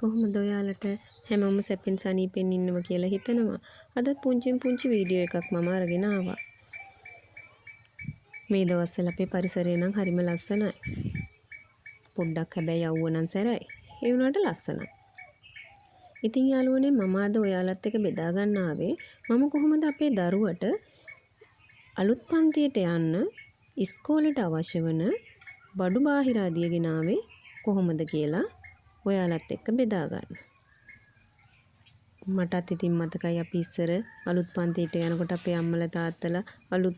කොහොමද ඔයාලට හැමෝම සැපෙන් සනීපෙන් ඉන්නවා කියලා හිතනවා. අදත් පුංචි වීඩියෝ එකක් මම අරගෙන ආවා. මේ දවස්වල අපේ පරිසරය නම් හරිම ලස්සනයි. පොඩ්ඩක් හැබැයි යවුව නම් සැරයි. ඒ වුණාට ලස්සනයි. ඉතින් යාළුවනේ මම අද ඔයාලත් එක්ක බෙදා ගන්න ආවේ මම කොහොමද අපේ දරුවට අලුත් පන්තියට යන්න ඉස්කෝලේට අවශ්‍ය වන බඩු බාහිර ආදිය ගෙනාවේ කොහොමද කියලා ඔයාලත් එක්ක බෙදා ගන්න. මටත් ඉතින් මතකයි අපි ඉස්සර අලුත් පන්තියට යනකොට අපේ අම්මලා තාත්තලා අලුත්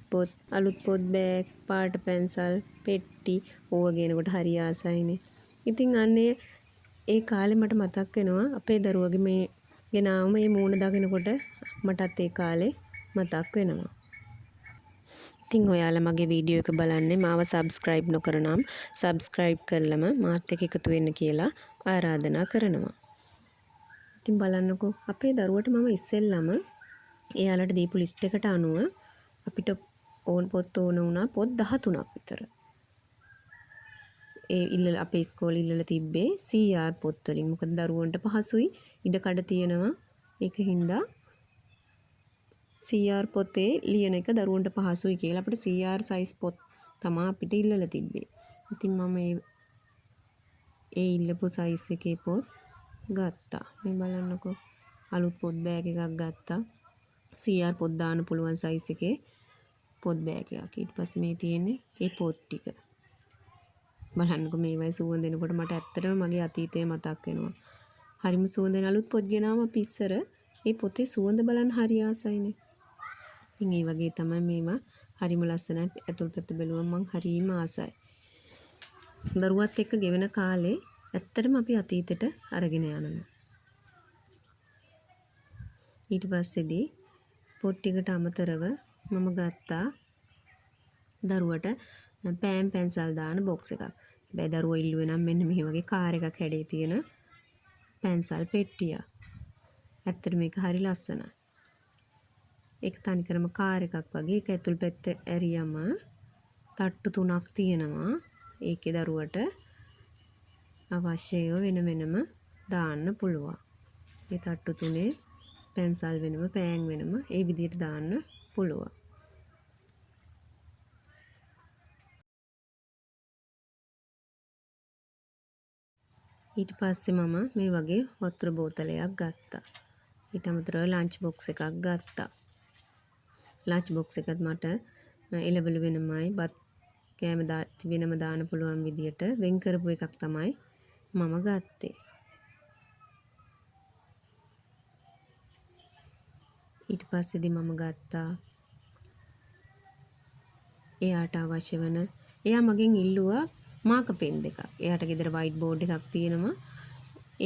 පොත් බෑග් පාට පැන්සල් පෙට්ටි ඕවා ගේනකොට හරි ආසයිනේ. ඉතින් අන්නේ ඒ කාලේ මට මතක් වෙනවා අපේ දරුවගේ මේ ගෙනාවම මේ මූණ දකිනකොට මටත් ඒ කාලේ මතක් වෙනවා. ඉතින් ඔයාලා මගේ වීඩියෝ එක බලන්නේ මාව subscribe නොකර නම් subscribe කරලම මාත් එක්ක එකතු වෙන්න කියලා ආරාධනා කරනවා. ඉතින් බලන්නකෝ අපේ දරුවට මම ඉස්සෙල්ලම එයාලට දීපු ලිස්ට් එකට අනුව අපිට පොත් ඕන වුණා පොත් 13ක් විතර. ඒ අපේ ඉස්කෝලේ ඉල්ලලා තිබ්බේ CR පොත් වලින්. මොකද දරුවන්ට පහසුයි ඉඩ කඩ තියෙනවා. ඒකින්ද CR පොතේ ලියන එක දරුවන්ට පහසුයි කියලා අපිට CR size පොත් තමයි අපිට ඉල්ලලා තිබ්බේ. ඉතින් මම ඒ ඉල්ලපු size එකේ පොත් ගත්තා. මේ බලන්නකෝ අලුත් පොත් බෑග් එකක් ගත්තා. CR පොත් දාන්න පුළුවන් size එකේ පොත් බෑග් එකක්. ඊට පස්සේ මේ තියෙන්නේ මේ පොත් ටික. බලන්නකෝ මේ වගේ සුවඳ එනකොට මට ඇත්තටම මගේ අතීතය මතක් වෙනවා. හරිම සුවඳ අලුත් පොත් ගෙනාම අපි ඉස්සර මේ පොතේ සුවඳ බලන්න හරි ආසයිනේ. ඉතින් ඒ වගේ තමයි මේවා හරිම ලස්සනයි. ඇතුල් පැත්ත බැලුවම මං හරිම ආසයි. දරුවත් එක්ක ගෙවන කාලේ ඇත්තටම අපි අතීතෙට අරගෙන යනවා. ඊට පස්සේදී පොත් ටිකට අමතරව මම ගත්තා දරුවට පෑන් පැන්සල් දාන බොක්ස් එකක්. හැබැයි දරුවෝ ඉල්ලුවේ නම් මෙන්න මේ වගේ කාර් එකක් හැඩේ තියෙන පැන්සල් පෙට්ටිය. ඇත්තට මේක හරි ලස්සනයි. ඒක තනිකරම කාර් එකක් වගේ. ඒක ඇතුල් පැත්ත ඇරියම තට්ටු 3ක් තියෙනවා. ඒකේ දරුවට අවශ්‍යව වෙනම දාන්න පුළුවන්. මේ තට්ටු 3 පැන්සල් වෙනම පෑන් වෙනම ඒ විදිහට දාන්න පුළුවන්. ඊට පස්සේ මම මේ වගේ වතුර බෝතලයක් ගත්තා. ඊට අමතරව ලන්ච් බොක්ස් එකක් ගත්තා. ලන්ච් බොක්ස් එකත් මට එළවලු වෙනමයි බත් කෑම වෙනම දාන්න පුළුවන් විදියට වෙන් කරපු එකක් තමයි මම ගත්තේ. ඊට පස්සේදී මම ගත්තා එයාට අවශ්‍ය වෙන එයා මගෙන් ඉල්ලුවා මාකර් පෙන් දෙකක්. එයාට ගෙදර වයිට් බෝඩ් එකක් තියෙනවා.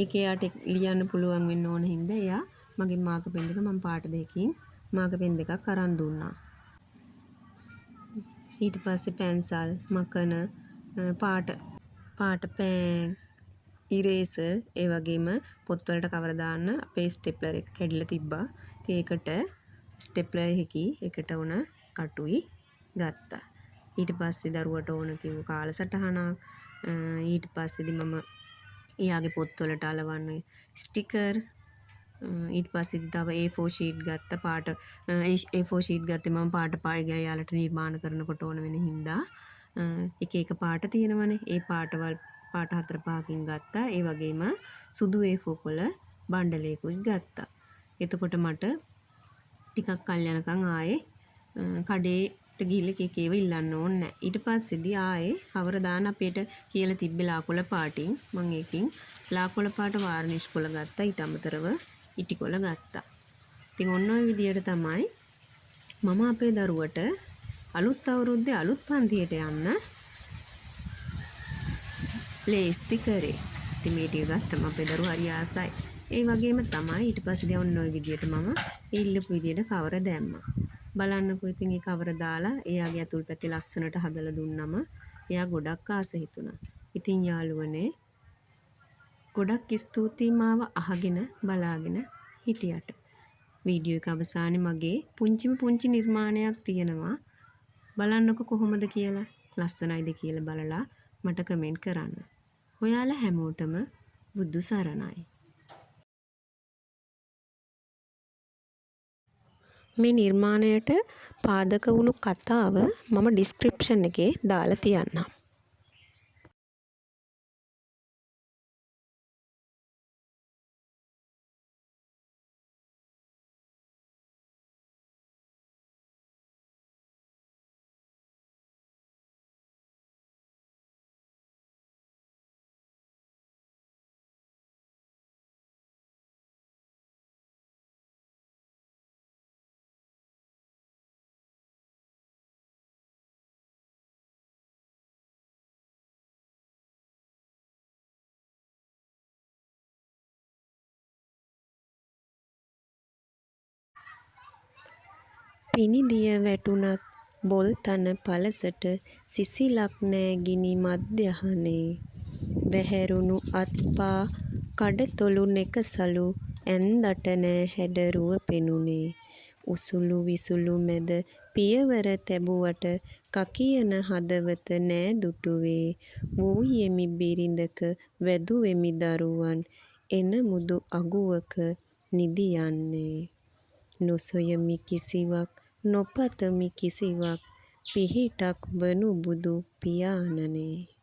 ඒක එයාට ලියන්න පුළුවන් වෙන්න ඕන හින්දා එයා මගෙන් මාකර් පෙන් දෙක මම පාට දෙකකින් මාකර් පෙන් දෙකක් අරන් දුන්නා. ඊට පස්සේ පැන්සල් මකන පාට පෑන් ඉරේසර් ඒ වගේම පොත්වලට කවර දාන්න අපේ ස්ටෙප්ලර් එක කැඩිලා තිබ්බා. ඉතින් ඒකට ස්ටෙප්ලර් එකට උන කටුයි ගත්තා. ඊට පස්සේ දරුවට ඕන කිව්ව කාලසටහනක්. ඊට පස්සේදී මම එයාගේ පොත්වලට අලවන්න ස්ටිකර්. ඊට පස්සේ තව A4 sheet ගත්ත පාට A4 sheet ගත්තේ මම පාට පාඩේ යාලට නිර්මාණ කරනකොට ඕන වෙන හින්දා එක පාට තියෙනවනේ. ඒ පාටවල් පාට 4-5කින් ගත්තා. ඒ වගේම සුදු A4 කොළ බණ්ඩලයකුත් ගත්තා. එතකොට මට ටිකක් කල් යනකම් ආයේ කඩේට ගිහිල්ලා කේකේව ඉල්ලන්න ඕනේ නැහැ. ඊට පස්සේදී ආයේ කවර දාන අපිට කියලා තිබ්බේ ලාකොළ පාටින් මම ඒකින් ලාකොළ පාට වර්නිෂ් කොළ ගත්තා. ඊට අමතරව ඉටි කොළ ගත්තා. ඉතින් ඔන්න ඔය විදියට තමයි මම අපේ දරුවට අලුත් අවුරුද්දේ අලුත් පන්තියට යන්න ලේස්ති කරේ. ඉතින් මේ ටික ගත්තම අපේ දරුවා හරි ආසයි. ඒ වගේම තමයි ඊට පස්සේ ඔන්න ඔය විදියට මම ඉල්ලපු විදියට කවර දැම්මා. බලන්නකෝ ඉතින් ඒ කවර දාලා එයාගේ අතුල් පැත්තේ ලස්සනට හදලා දුන්නම එයා ගොඩක් ආස හිතුණා. ඉතින් යාළුවනේ ගොඩක් ස්තුතියි මාව අහගෙන බලාගෙන හිටියට. වීඩියෝ එක අවසානයේ මගේ පුංචි නිර්මාණයක් තියෙනවා. බලන්නකො කොහොමද කියලා. ලස්සනයිද කියලා බලලා මට කමෙන්ට් කරන්න. ඔයාලා හැමෝටම බුදු සරණයි. මේ නිර්මාණයට පාදක වුණු කතාව මම ඩිස්ක්‍රිප්ෂන් එකේ දාලා තියන්නම්. පිනිදිය වැටුණත් බොල් තන පළසට සිසිලක් නෑ ගිනි මධ්‍යහනේ. වැහැරුණු අත්පා කඩතොළු නෙකසලු ඇන්දට නෑ හැඩරුව පෙනුනේ. උසුළු විසුළු මැද පියවර තැබුවට කකියන හදවත නෑ දුටුවේ. වූයෙමි බිරිඳක වැදුවෙමි දරුවන් එන මුදු අගුවක නිදියන්නේ. නොසොයමි කිසිවක් නොපතමි කිසිවක් පිහිටක් වනු බුදු පියාණනේ.